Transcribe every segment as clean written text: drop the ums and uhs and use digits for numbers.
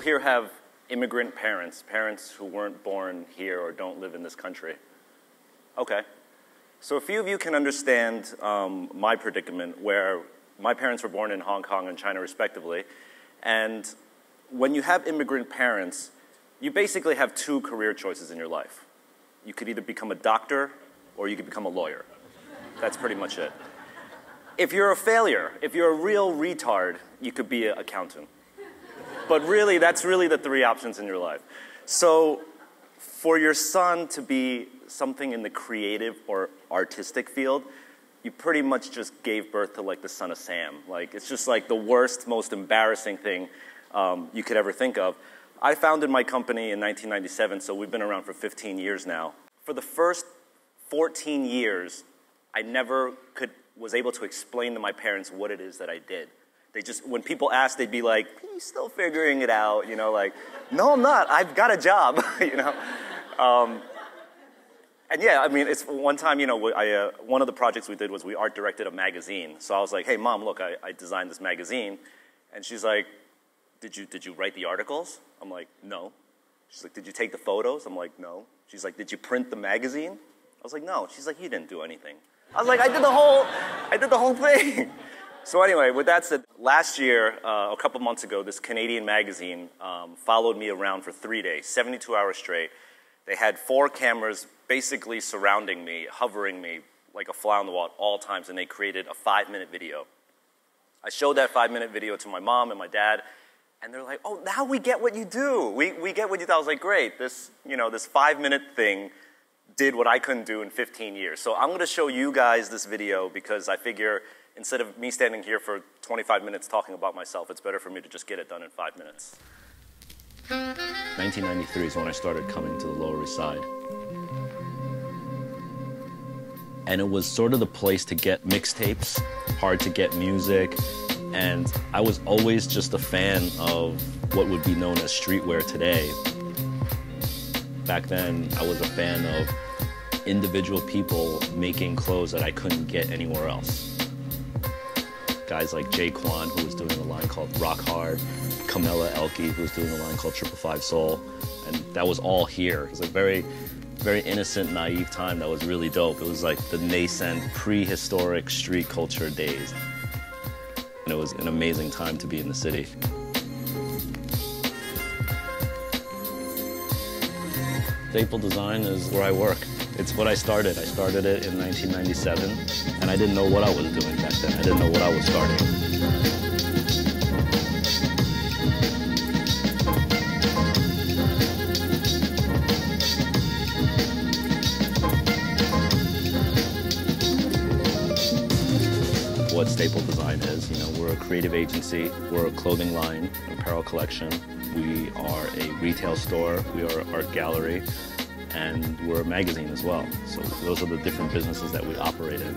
here have immigrant parents, parents who weren't born here or don't live in this country? Okay. So a few of you can understand my predicament, where my parents were born in Hong Kong and China respectively. And when you have immigrant parents, you basically have two career choices in your life. You could either become a doctor or you could become a lawyer. That's pretty much it. If you're a failure, if you're a real retard, you could be an accountant. But really, that's really the three options in your life. So for your son to be something in the creative or artistic field, you pretty much just gave birth to like the son of Sam. Like, it's just like the worst, most embarrassing thing you could ever think of. I founded my company in 1997, so we've been around for 15 years now. For the first 14 years, I never was able to explain to my parents what it is that I did. They just, when people asked, they'd be like, "Are you still figuring it out?" You know, like, "No, I'm not. I've got a job." You know. And yeah, I mean, it's one time, you know, one of the projects we did was we art directed a magazine. So I was like, "Hey, Mom, look, I designed this magazine," and she's like, Did you write the articles?" I'm like, "No." She's like, "Did you take the photos?" I'm like, "No." She's like, "Did you print the magazine?" I was like, "No." She's like, "You didn't do anything." I was like, I did the whole thing. So anyway, with that said, last year, a couple months ago, this Canadian magazine followed me around for 3 days, 72 hours straight. They had 4 cameras basically surrounding me, hovering me like a fly on the wall at all times, and they created a 5-minute video. I showed that 5-minute video to my mom and my dad, and they're like, "Oh, now we get what you do. We get what you do." I was like, "Great, this 5-minute thing did what I couldn't do in 15 years. So I'm going to show you guys this video because I figure instead of me standing here for 25 minutes talking about myself, it's better for me to just get it done in 5 minutes. 1993 is when I started coming to the Lower East Side. And it was sort of the place to get mixtapes, hard to get music, and I was always just a fan of what would be known as streetwear today. Back then, I was a fan of individual people making clothes that I couldn't get anywhere else. Guys like Jaquan, who was doing a line called Rock Hard, Camilla Elke, who was doing a line called 555 Soul, and that was all here. It was a very, very innocent, naive time that was really dope. It was like the nascent, prehistoric street culture days. And it was an amazing time to be in the city. Staple design is where I work. It's what I started. I started it in 1997, and I didn't know what I was doing back then. I didn't know what I was starting. What Staple Design is, you know, we're a creative agency, we're a clothing line, an apparel collection, we are a retail store, we are an art gallery, and we're a magazine as well. So those are the different businesses that we operate in.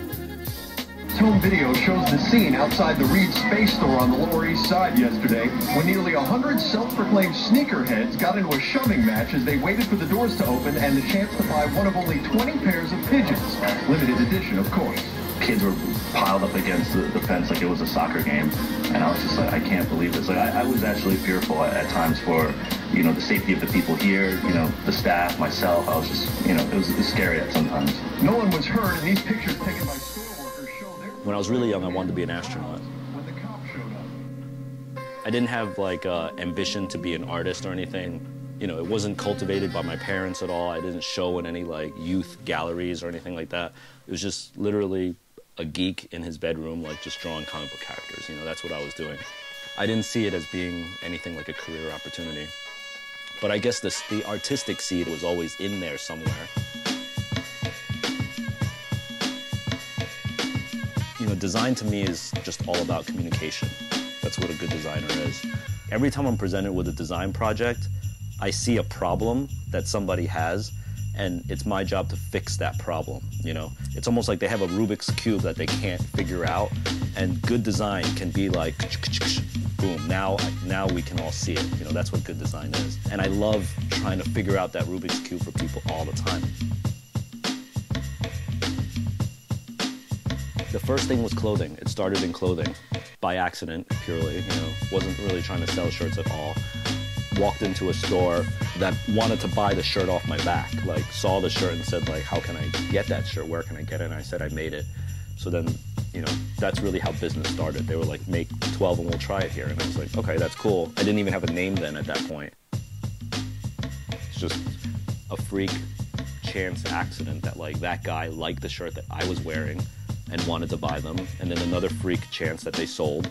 Home video shows the scene outside the Reed Space Store on the Lower East Side yesterday when nearly 100 self-proclaimed sneakerheads got into a shoving match as they waited for the doors to open and the chance to buy one of only 20 pairs of pigeons. Limited edition, of course. Kids were piled up against the fence like it was a soccer game, and I was just like, I can't believe this. Like, I was actually fearful at times for, you know, the safety of the people here, you know, the staff, myself. I was just, you know, it was scary at sometimes. No one was hurt, and these pictures taken by store workers show their... When I was really young, I wanted to be an astronaut. When the cops showed up. I didn't have like ambition to be an artist or anything. You know, it wasn't cultivated by my parents at all. I didn't show in any like youth galleries or anything like that. It was just literally a geek in his bedroom, like just drawing comic book characters. You know, that's what I was doing. I didn't see it as being anything like a career opportunity. But I guess the artistic seed was always in there somewhere. You know, design to me is just all about communication. That's what a good designer is. Every time I'm presented with a design project, I see a problem that somebody has, and it's my job to fix that problem, you know? It's almost like they have a Rubik's Cube that they can't figure out, and good design can be like, boom, now we can all see it. You know, that's what good design is. And I love trying to figure out that Rubik's Cube for people all the time. The first thing was clothing. It started in clothing by accident, purely, you know, wasn't really trying to sell shirts at all. walked into a store that wanted to buy the shirt off my back, like saw the shirt and said like, how can I get that shirt? Where can I get it? And I said, I made it. So then, you know, that's really how business started. They were like, make 12 and we'll try it here. And I was like, okay, that's cool. I didn't even have a name then at that point. It's just a freak chance accident that like that guy liked the shirt that I was wearing and wanted to buy them. And then another freak chance that they sold.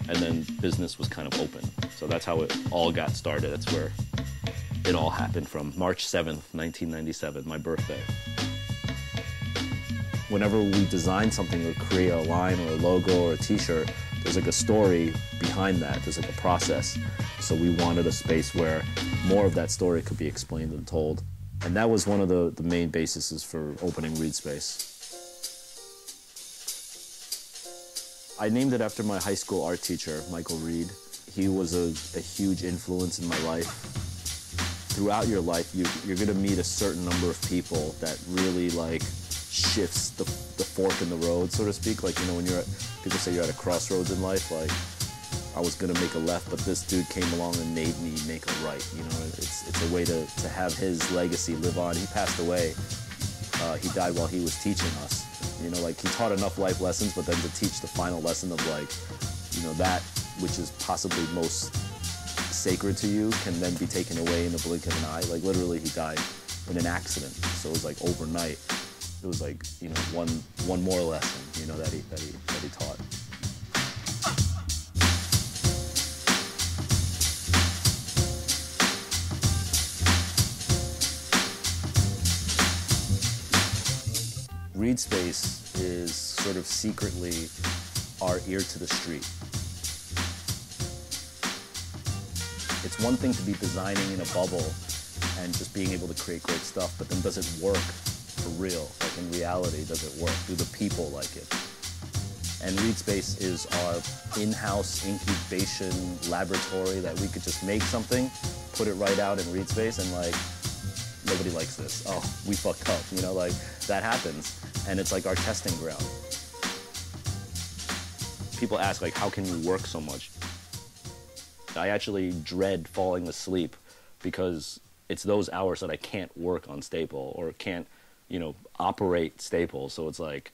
And then business was kind of open. So that's how it all got started. That's where it all happened from March 7th, 1997, my birthday. Whenever we design something or create a line or a logo or a t-shirt, there's like a story behind that. There's like a process. So we wanted a space where more of that story could be explained and told. And that was one of the main bases for opening Reed Space. I named it after my high school art teacher, Michael Reed. He was a huge influence in my life. Throughout your life, you're gonna meet a certain number of people that really like shifts the fork in the road, so to speak. Like, you know, when people say you're at a crossroads in life, like, I was gonna make a left, but this dude came along and made me make a right, you know? It's a way to have his legacy live on. He passed away. He died while he was teaching us. You know, like, he taught enough life lessons, but then to teach the final lesson of, like, you know, that which is possibly most sacred to you can then be taken away in the blink of an eye. Like, literally, he died in an accident. So it was like overnight. It was like, you know, one more lesson, you know, that he taught. Reed Space is sort of secretly our ear to the street. It's one thing to be designing in a bubble and just being able to create great stuff, but then does it work for real? Like, in reality, does it work? Do the people like it? And Reed Space is our in-house incubation laboratory that we could just make something, put it right out in Reed Space, and like, nobody likes this. Oh, we fucked up, you know, like, that happens. And it's like our testing ground. People ask, like, how can you work so much? I actually dread falling asleep because it's those hours that I can't work on Staple or can't, you know, operate Staple. So it's like,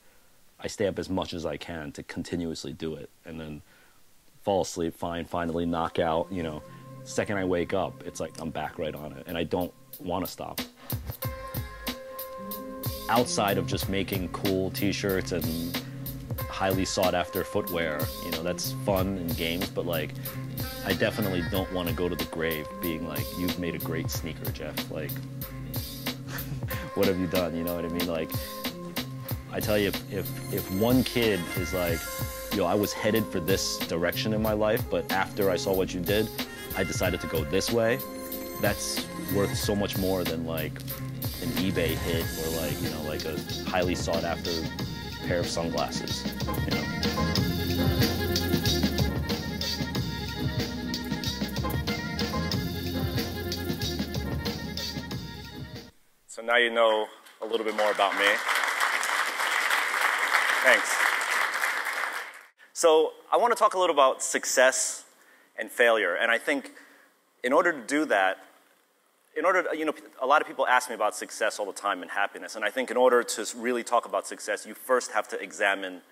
I stay up as much as I can to continuously do it and then fall asleep, finally knock out, you know. Second I wake up, it's like I'm back right on it and I don't want to stop. Outside of just making cool t-shirts and highly sought after footwear, you know, that's fun and games, but like, I definitely don't want to go to the grave being like, you've made a great sneaker, Jeff. Like, what have you done? You know what I mean? Like, I tell you, if one kid is like, yo, I was headed for this direction in my life, but after I saw what you did, I decided to go this way, that's worth so much more than like an eBay hit or like, you know, like a highly sought after pair of sunglasses, you know. So now you know a little bit more about me. Thanks. So I want to talk a little about success and failure, and I think in order to do that, you know, a lot of people ask me about success all the time and happiness, and I think in order to really talk about success, you first have to examine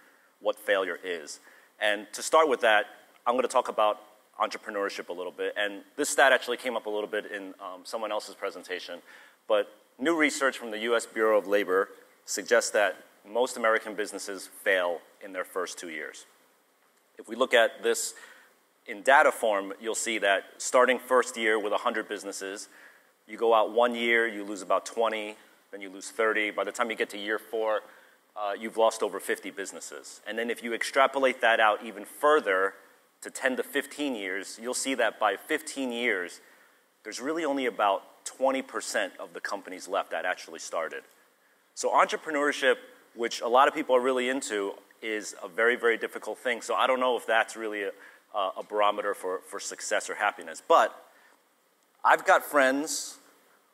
what failure is. And to start with that, I'm going to talk about entrepreneurship a little bit, and this stat actually came up a little bit in someone else's presentation, but new research from the US Bureau of Labor suggests that most American businesses fail in their first 2 years. If we look at this in data form, you'll see that starting first year with 100 businesses, you go out 1 year, you lose about 20, then you lose 30. By the time you get to year 4, you've lost over 50 businesses. And then if you extrapolate that out even further to 10 to 15 years, you'll see that by 15 years, there's really only about 20% of the companies left that actually started. So entrepreneurship, which a lot of people are really into, is a very, very difficult thing. So I don't know if that's really a barometer for success or happiness. But I've got friends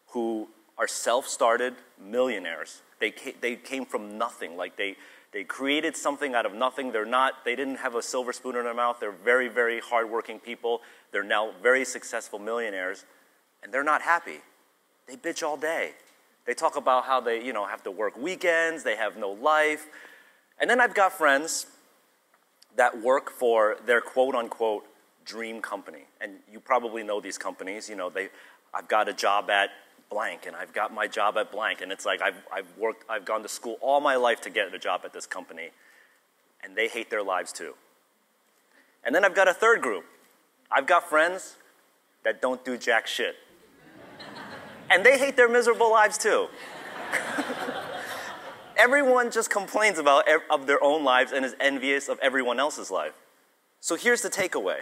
who are self-started millionaires. They came from nothing. Like they created something out of nothing. They didn't have a silver spoon in their mouth. They're very, very hardworking people. They're now very successful millionaires. and they're not happy. They bitch all day. They talk about how they, have to work weekends, they have no life. And then I've got friends that work for their quote-unquote dream company. And you probably know these companies. I've got a job at blank, and I've got my job at blank. And it's like I've gone to school all my life to get a job at this company. And they hate their lives too. And then I've got a third group. I've got friends that don't do jack shit. And they hate their miserable lives too. Everyone just complains of their own lives and is envious of everyone else's life. So here's the takeaway.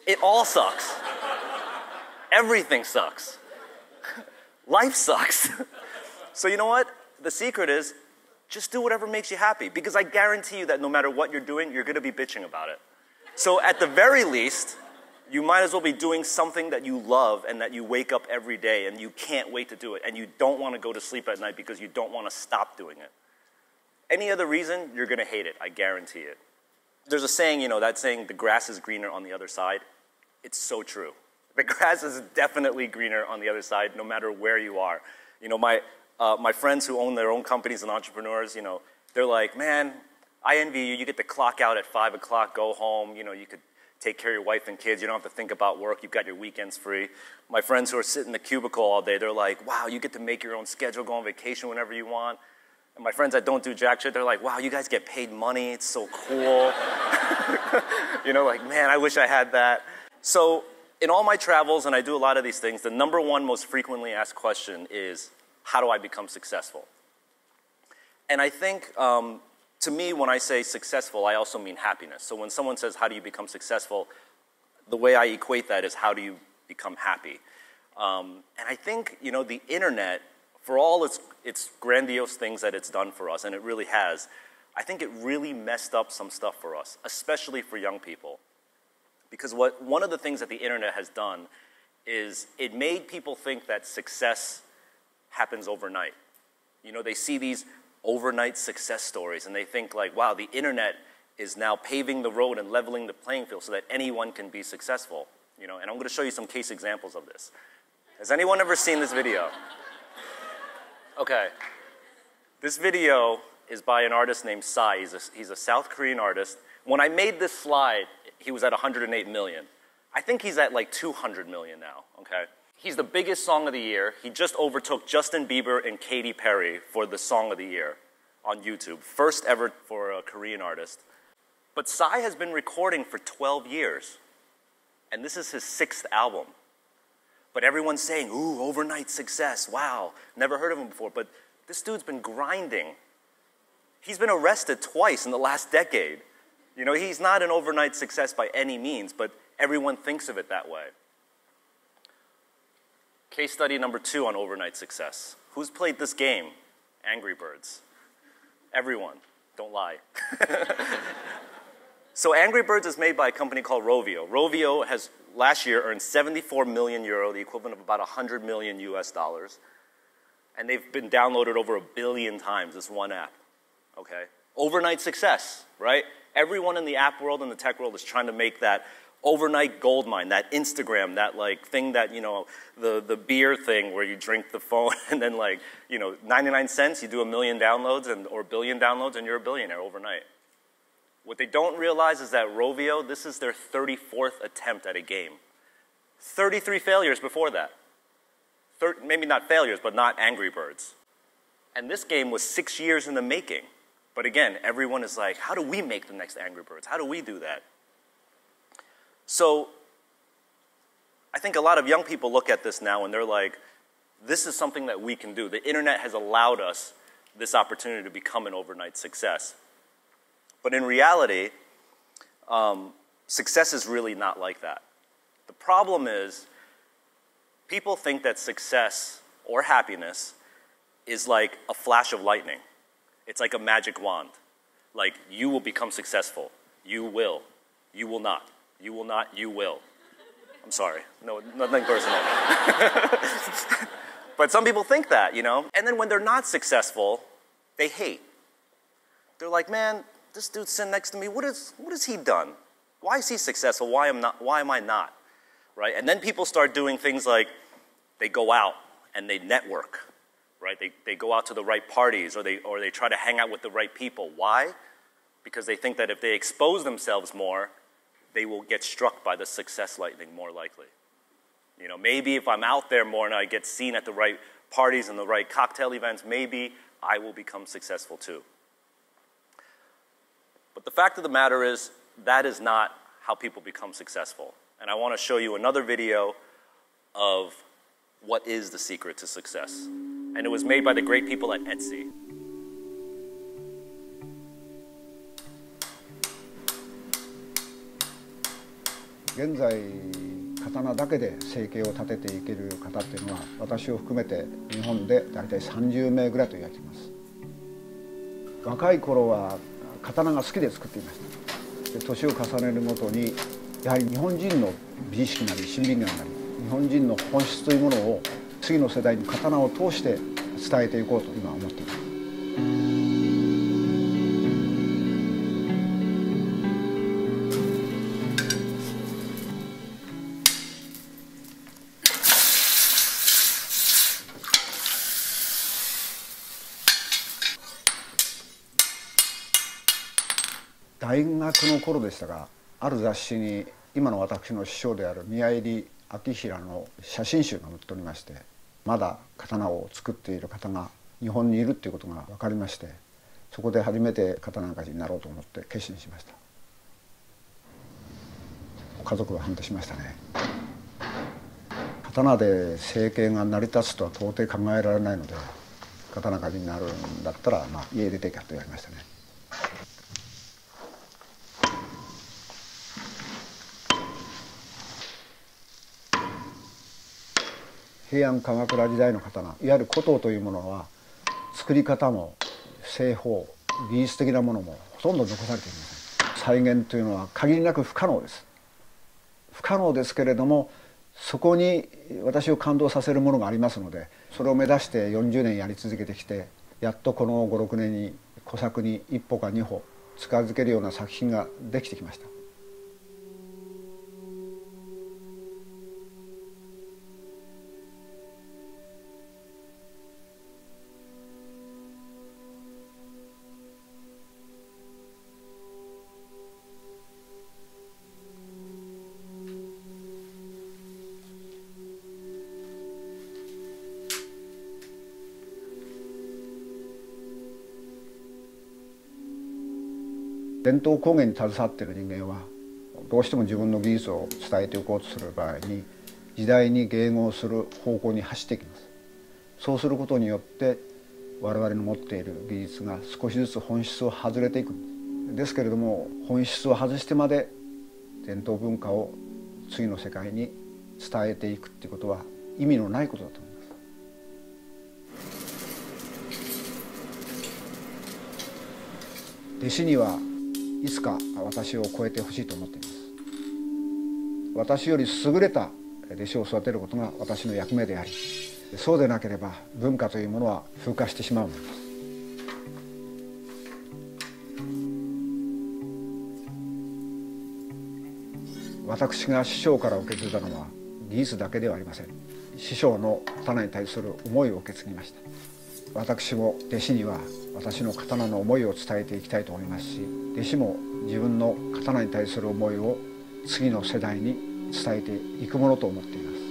It all sucks. Everything sucks. Life sucks. So you know what? The secret is just do whatever makes you happy, because I guarantee you that no matter what you're doing, you're going to be bitching about it. So at the very least, you might as well be doing something that you love and that you wake up every day and you can't wait to do it, and you don't want to go to sleep at night because you don't want to stop doing it. Any other reason, you're going to hate it. I guarantee it. There's a saying, that saying, the grass is greener on the other side. It's so true. The grass is definitely greener on the other side, no matter where you are. My friends who own their own companies and entrepreneurs, they're like, man, I envy you. You get to clock out at 5 o'clock, go home. You could take care of your wife and kids. You don't have to think about work. You've got your weekends free. My friends who are sitting in the cubicle all day, they're like, wow, you get to make your own schedule, go on vacation whenever you want. And my friends that don't do jack shit, they're like, wow, you guys get paid money. It's so cool. Like, man, I wish I had that. So in all my travels, and I do a lot of these things, the number one most frequently asked question is, how do I become successful? And I think, to me, when I say successful, I also mean happiness. So when someone says, how do you become successful, the way I equate that is, how do you become happy? And I think, the internet, for all its grandiose things that it's done for us, and it really has, I think it really messed up some stuff for us, especially for young people. Because one of the things that the internet has done is it made people think that success happens overnight. They see these overnight success stories, and they think like, wow, the internet is now paving the road and leveling the playing field so that anyone can be successful. And I'm going to show you some case examples of this. Has anyone ever seen this video? Okay. This video is by an artist named Psy. He's a South Korean artist. When I made this slide, he was at 108 million. I think he's at like 200 million now, okay? He's the biggest song of the year. He just overtook Justin Bieber and Katy Perry for the song of the year on YouTube. First ever for a Korean artist. But Psy has been recording for 12 years. And this is his 6th album. But everyone's saying, ooh, overnight success, wow. Never heard of him before. But this dude's been grinding. He's been arrested twice in the last decade. He's not an overnight success by any means, but everyone thinks of it that way. Case study number 2 on overnight success. Who's played this game? Angry Birds. Everyone. Don't lie. So Angry Birds is made by a company called Rovio. Rovio has last year earned 74 million euro, the equivalent of about 100 million US dollars. And they've been downloaded over 1 billion times, this one app. Okay? Overnight success, right? Everyone in the app world and the tech world is trying to make that overnight gold mine, that Instagram, that like thing that, the beer thing where you drink the phone and then 99 cents, you do 1 million downloads or 1 billion downloads and you're a billionaire overnight. What they don't realize is that Rovio, this is their 34th attempt at a game. 33 failures before that. Maybe not failures, but not Angry Birds. And this game was 6 years in the making. But again, everyone is like, how do we make the next Angry Birds? How do we do that? So I think a lot of young people look at this now and they're like, this is something that we can do. The internet has allowed us this opportunity to become an overnight success. But in reality, success is really not like that. The problem is people think that success or happiness is like a flash of lightning. It's like a magic wand. Like, you will become successful. You will. You will not. You will not. You will. I'm sorry. No, nothing personal. But some people think that, And then when they're not successful, they hate. They're like, man, this dude sitting next to me, what has he done? Why is he successful? Why am I not? right? And then people start doing things like they go out and they network, right? They go out to the right parties, or they try to hang out with the right people. Why? Because they think that if they expose themselves more, they will get struck by the success lightning more likely. You know, maybe if I'm out there more and I get seen at the right parties and the right cocktail events, maybe I will become successful too. But the fact of the matter is, that is not how people become successful. And I want to show you another video of what is the secret to success. And it was made by the great people at Etsy. 現在刀だけで生計を立てていける方っていうのは私を含めて日本で大体30名ぐらいと言われています。若い頃は刀が好きで作っていました。で年を重ねるごとにやはり日本人の美意識なり審美眼なり日本人の本質というものを次の世代に刀を通して伝えていこうと今思っています。大学の頃でしたが、ある雑誌に今の私の師匠である宮入明平の写真集が載っておりまして、まだ刀を作っている方が日本にいるっていうことが分かりまして、そこで初めて刀鍛冶になろうと思って決心しました。家族は反対しましたね。刀で生計が成り立つとは到底考えられないので、刀鍛冶になるんだったら、家出ていけと言われましたね。平安鎌倉時代の刀、いわゆる古刀というものは作り方も製法、技術的なものもほとんど残されていません。再現というのは限りなく不可能です。不可能ですけれども、そこに私を感動させるものがありますので、それを目指して40年やり続けてきて、やっとこの5、6年に古作に1歩か2歩近づけるような作品ができてきました。伝統工芸に携わっている人間はどうしても自分の技術を伝えておこうとする場合に時代に迎合する方向に走っていきます。そうすることによって我々の持っている技術が少しずつ本質を外れていくんです。ですけれども本質を外してまで伝統文化を次の世界に伝えていくっていうことは意味のないことだと思います。弟子にはいつか私を超えてほしいと思っています。私より優れた弟子を育てることが私の役目であり、そうでなければ文化というものは風化してしまうのです。私が師匠から受け継いだのは技術だけではありません。師匠の刀に対する思いを受け継ぎました。私も弟子には私の刀の思いを伝えていきたいと思いますし、弟子も自分の刀に対する思いを次の世代に伝えていくものと思っています。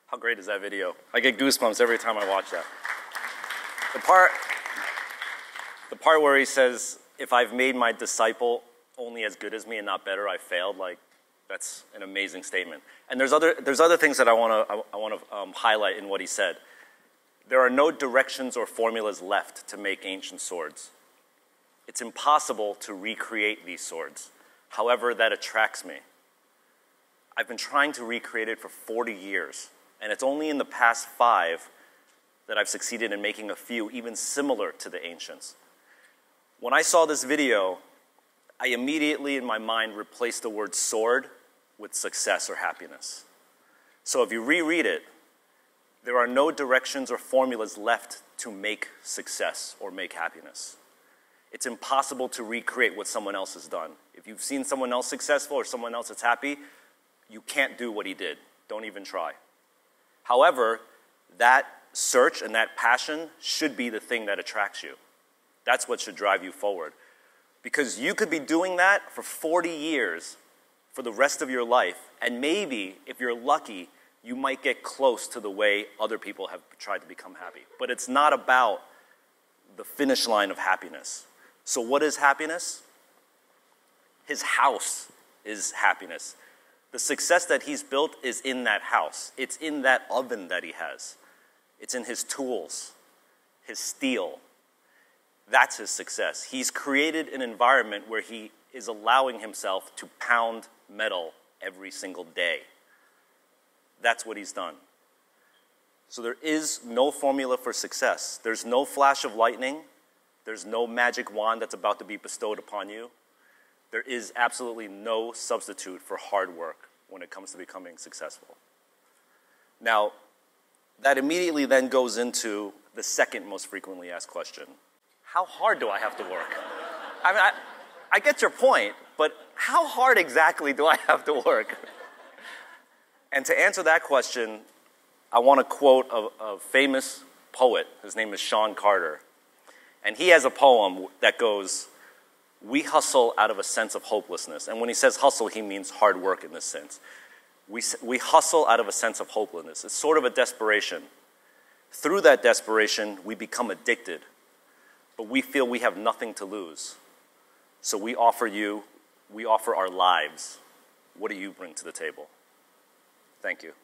How great is that video? I get goosebumps every time I watch that. The part where he says, if I've made my disciple only as good as me and not better, I failed, like, that's an amazing statement. And there's other things that I want to highlight in what he said. There are no directions or formulas left to make ancient swords. It's impossible to recreate these swords. However, that attracts me. I've been trying to recreate it for 40 years. And it's only in the past 5 that I've succeeded in making a few even similar to the ancients. When I saw this video, I immediately in my mind replaced the word sword with success or happiness. So if you reread it, there are no directions or formulas left to make success or make happiness. It's impossible to recreate what someone else has done. If you've seen someone else successful or someone else that's happy, you can't do what he did. Don't even try. However, that search and that passion should be the thing that attracts you. That's what should drive you forward. Because you could be doing that for 40 years for the rest of your life, and maybe, if you're lucky, you might get close to the way other people have tried to become happy. But it's not about the finish line of happiness. So what is happiness? His house is happiness. The success that he's built is in that house. It's in that oven that he has. It's in his tools, his steel. That's his success. He's created an environment where he is allowing himself to pound metal every single day. That's what he's done. So there is no formula for success. There's no flash of lightning. There's no magic wand that's about to be bestowed upon you. There is absolutely no substitute for hard work when it comes to becoming successful. Now, that immediately then goes into the second most frequently asked question. How hard do I have to work? I mean, I get your point, but how hard exactly do I have to work? And to answer that question, I want to quote a famous poet. His name is Sean Carter. And he has a poem that goes, "We hustle out of a sense of hopelessness." And when he says hustle, he means hard work in this sense. We hustle out of a sense of hopelessness. It's sort of a desperation. Through that desperation, we become addicted. But we feel we have nothing to lose. So we offer our lives. What do you bring to the table? Thank you.